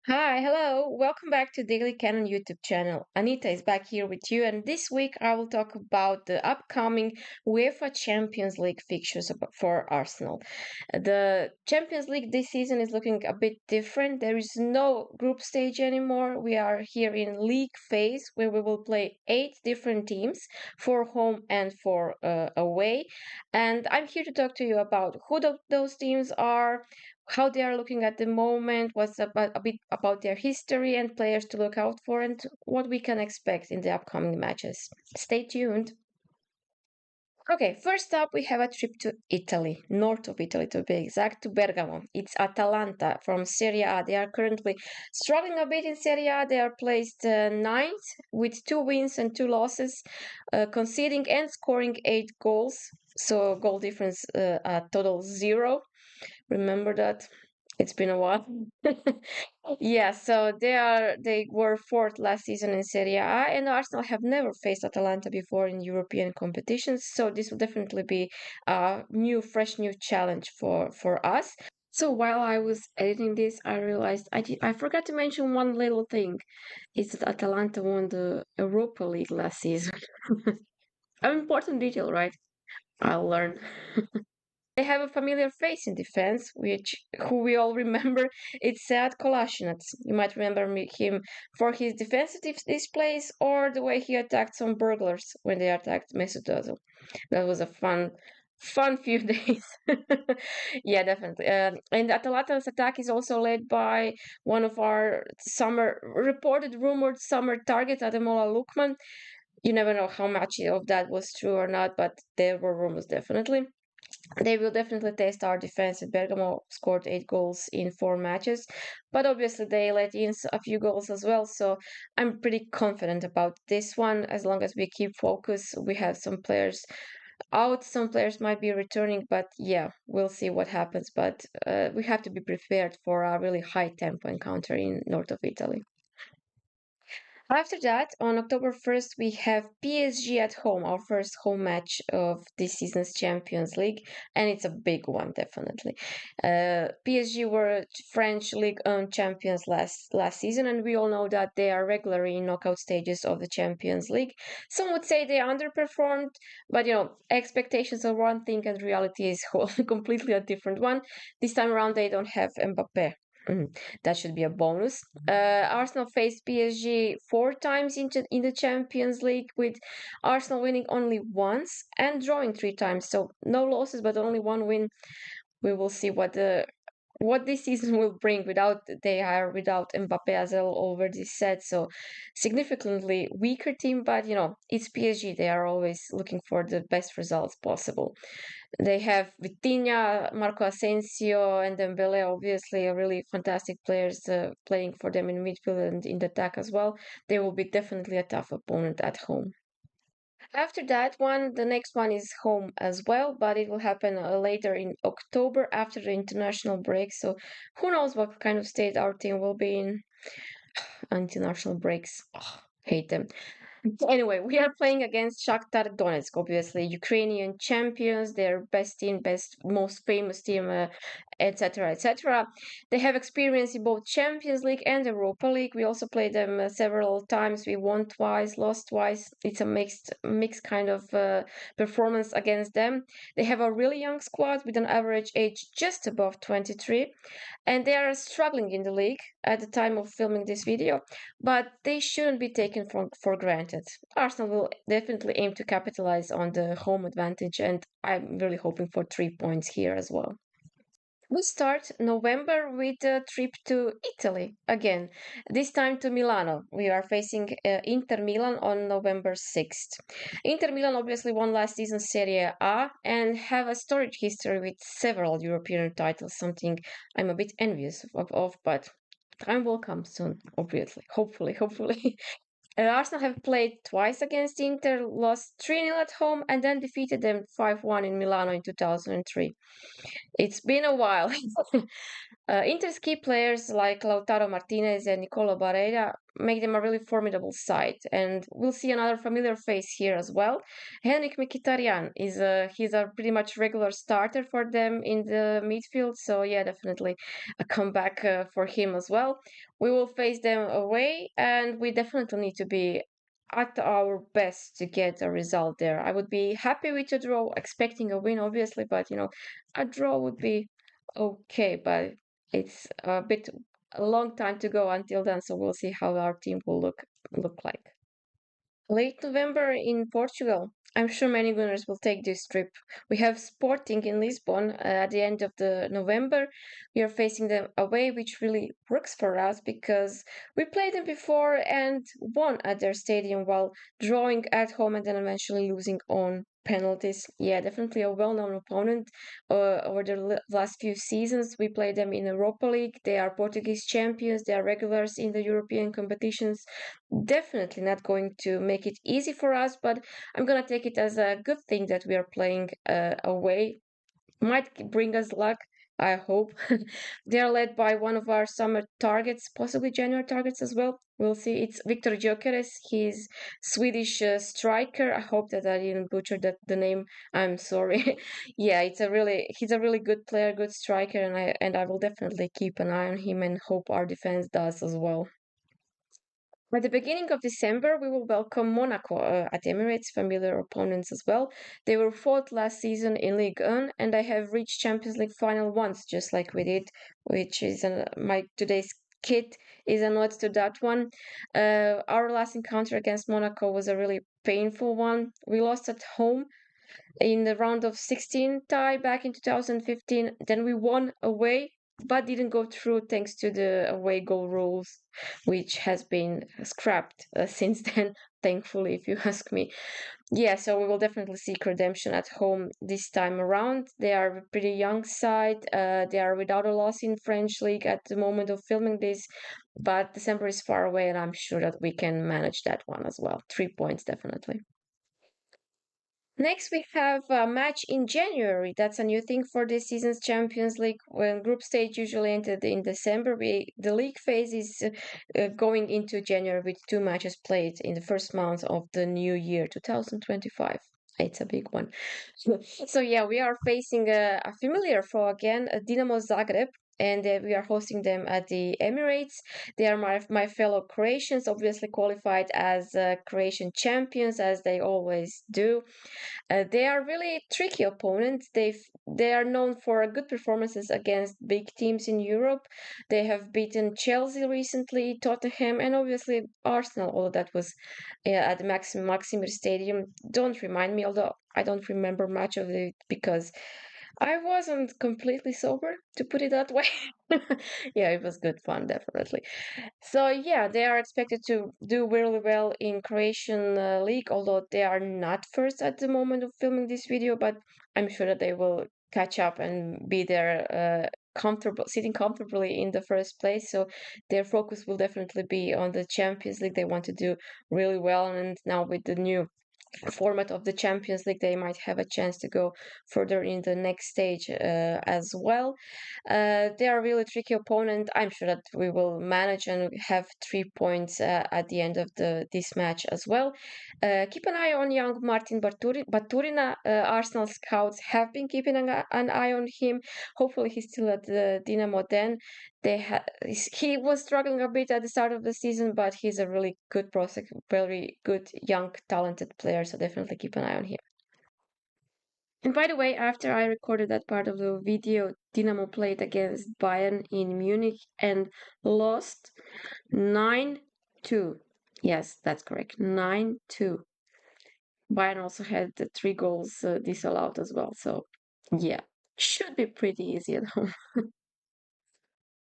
Hi, hello. Welcome back to Daily Canon YouTube channel. Anita is back here with you, and this week I will talk about the upcoming UEFA Champions League fixtures for Arsenal. The Champions League this season is looking a bit different. There is no group stage anymore. We are here in league phase where we will play eight different teams for home and for away. And I'm here to talk to you about who those teams are, how they are looking at the moment, what's about, a bit about their history and players to look out for, and what we can expect in the upcoming matches. Stay tuned. Okay, first up, we have a trip to Italy, north of Italy to be exact, to Bergamo. It's Atalanta from Serie A. They are currently struggling a bit in Serie A. They are placed ninth with two wins and two losses, conceding and scoring 8 goals. So goal difference a total zero. Remember that? It's been a while. Yeah, so they were fourth last season in Serie A, and Arsenal have never faced Atalanta before in European competitions, so this will definitely be a fresh new challenge for us. So while I was editing this, I realized I forgot to mention one little thing. Is that Atalanta won the Europa League last season. An important detail, right? I'll learn. They have a familiar face in defense, which who we all remember. It's Sead Kolasinac. You might remember him for his defensive displays or the way he attacked some burglars when they attacked Mesut Ozil. That was a fun few days. Yeah, definitely. And Atalanta's attack is also led by one of our rumored summer targets, Ademola Lookman. You never know how much of that was true or not, but there were rumors definitely. They will definitely test our defense. Bergamo scored 8 goals in 4 matches, but obviously they let in a few goals as well. So I'm pretty confident about this one. As long as we keep focus, we have some players out, some players might be returning, but yeah, we'll see what happens. But we have to be prepared for a really high tempo encounter in north of Italy. After that, on October 1st, we have PSG at home, our first home match of this season's Champions League, and it's a big one, definitely. PSG were French League champions last season, and we all know that they are regularly in knockout stages of the Champions League. Some would say they underperformed, but expectations are one thing, and reality is completely a different one. This time around, they don't have Mbappe. That should be a bonus. Arsenal faced PSG 4 times in the Champions League, with Arsenal winning only once and drawing 3 times. So no losses, but only one win. We will see what this season will bring without Mbappe, as I already said. So significantly weaker team, but it's PSG. They are always looking for the best results possible. They have Vitinha, Marco Asensio, and Dembele, obviously, are really fantastic players playing for them in midfield and in the attack as well. They will be definitely a tough opponent at home. After that one, the next one is home as well, but it will happen later in October after the international break. So who knows what kind of state our team will be in. International breaks. Ugh, hate them. Anyway, we are playing against Shakhtar Donetsk, obviously Ukrainian champions, their best team, most famous team, etc., etc. They have experience in both Champions League and Europa League. We also played them several times. We won twice, lost twice. It's a mixed kind of performance against them. They have a really young squad with an average age just above 23, and they are struggling in the league at the time of filming this video, but they shouldn't be taken for granted. Arsenal will definitely aim to capitalize on the home advantage, and I'm really hoping for 3 points here as well. We start November with a trip to Italy again, this time to Milano. We are facing Inter Milan on November 6th. Inter Milan obviously won last season's Serie A and have a storied history with several European titles, something I'm a bit envious of, but time will come soon, obviously. Hopefully. Arsenal have played twice against Inter, lost 3-0 at home, and then defeated them 5-1 in Milano in 2003. It's been a while. Inter's key players like Lautaro Martinez and Nicola Barreira make them a really formidable side, and we'll see another familiar face here as well. Henrik Mkhitaryan he's a pretty much regular starter for them in the midfield, so yeah, definitely a comeback for him as well. We will face them away, and we definitely need to be at our best to get a result there. I would be happy with a draw, expecting a win, obviously, but a draw would be okay. But it's a long time to go until then, so we'll see how our team will look like. Late November in Portugal. I'm sure many Gunners will take this trip. We have Sporting in Lisbon at the end of the November. We are facing them away, which really works for us because we played them before and won at their stadium while drawing at home and then eventually losing on penalties. Yeah, definitely a well-known opponent. Over the last few seasons, we played them in Europa League. They are Portuguese champions. They are regulars in the European competitions. Definitely not going to make it easy for us, but I'm gonna take it as a good thing that we are playing away. Might bring us luck, I hope. They are led by one of our summer targets, possibly January targets as well. We'll see. It's Victor Gyökeres. He's Swedish striker. I hope that I didn't butcher the name. I'm sorry. Yeah, he's a really good player, good striker, and I will definitely keep an eye on him and hope our defense does as well. At the beginning of December, we will welcome Monaco at Emirates, familiar opponents as well. They were fourth last season in Ligue 1, and they have reached Champions League final once, just like we did, which is my today's kit is a nod to that one. Our last encounter against Monaco was a really painful one. We lost at home in the round of 16 tie back in 2015. Then we won away, but didn't go through thanks to the away goal rules, which has been scrapped since then, thankfully, if you ask me. Yeah, so we will definitely seek redemption at home this time around. They are a pretty young side. They are without a loss in French league at the moment of filming this, but December is far away, and I'm sure that we can manage that one as well. 3 points, definitely. Next, we have a match in January. That's a new thing for this season's Champions League. When group stage usually ended in December, the league phase is going into January with two matches played in the first month of the new year, 2025. It's a big one. So yeah, we are facing a familiar foe again, Dinamo Zagreb, and we are hosting them at the Emirates. They are my fellow Croatians, obviously qualified as Croatian champions, as they always do. They are really tricky opponents. They are known for good performances against big teams in Europe. They have beaten Chelsea recently, Tottenham, and obviously Arsenal. Although that was at the Maximir Stadium. Don't remind me, although I don't remember much of it because I wasn't completely sober, to put it that way. Yeah, it was good fun, definitely. So yeah, they are expected to do really well in Croatian league, although they are not first at the moment of filming this video, but I'm sure that they will catch up and be there sitting comfortably in the first place. So their focus will definitely be on the Champions League. They want to do really well, and now with the new format of the Champions League, they might have a chance to go further in the next stage as well. They are a really tricky opponent. I'm sure that we will manage and have 3 points at the end of this match as well. Keep an eye on young Martin Baturina. Arsenal scouts have been keeping an eye on him. Hopefully, he's still at the Dinamo then. He was struggling a bit at the start of the season, but he's a really good prospect, very good young talented player. So definitely keep an eye on him. And by the way, after I recorded that part of the video, Dinamo played against Bayern in Munich and lost 9-2. Yes, that's correct. 9-2. Bayern also had the 3 goals disallowed as well. So yeah, should be pretty easy at home.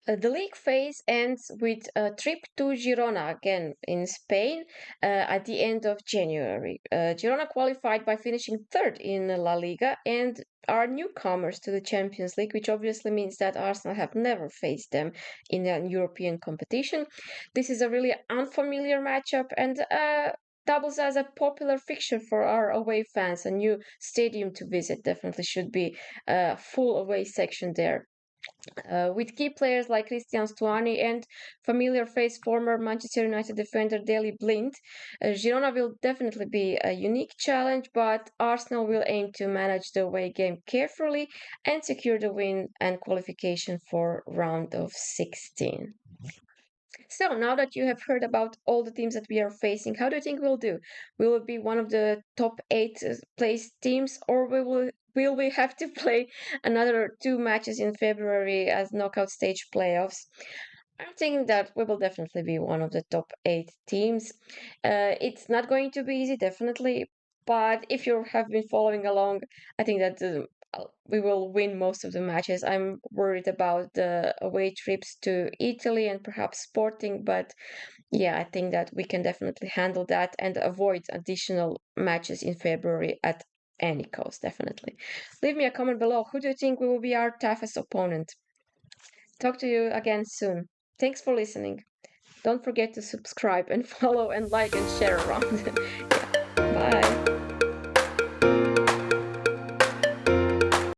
The league phase ends with a trip to Girona, again in Spain, at the end of January. Girona qualified by finishing third in La Liga and are newcomers to the Champions League, which obviously means that Arsenal have never faced them in a European competition. This is a really unfamiliar matchup and doubles as a popular fixture for our away fans. A new stadium to visit definitely should be a full away section there. With key players like Christian Stuani and familiar face former Manchester United defender Daley Blind, Girona will definitely be a unique challenge, but Arsenal will aim to manage the away game carefully and secure the win and qualification for round of 16. So now that you have heard about all the teams that we are facing, how do you think we'll do? Will it be one of the top eight place teams, or will we have to play another two matches in February as knockout stage playoffs? I'm thinking that we will definitely be one of the top eight teams. It's not going to be easy, definitely, but if you have been following along, I think that we will win most of the matches. I'm worried about the away trips to Italy and perhaps Sporting, but yeah, I think that we can definitely handle that and avoid additional matches in February at any cost, definitely. Leave me a comment below. Who do you think will be our toughest opponent? Talk to you again soon. Thanks for listening. Don't forget to subscribe and follow and like and share around.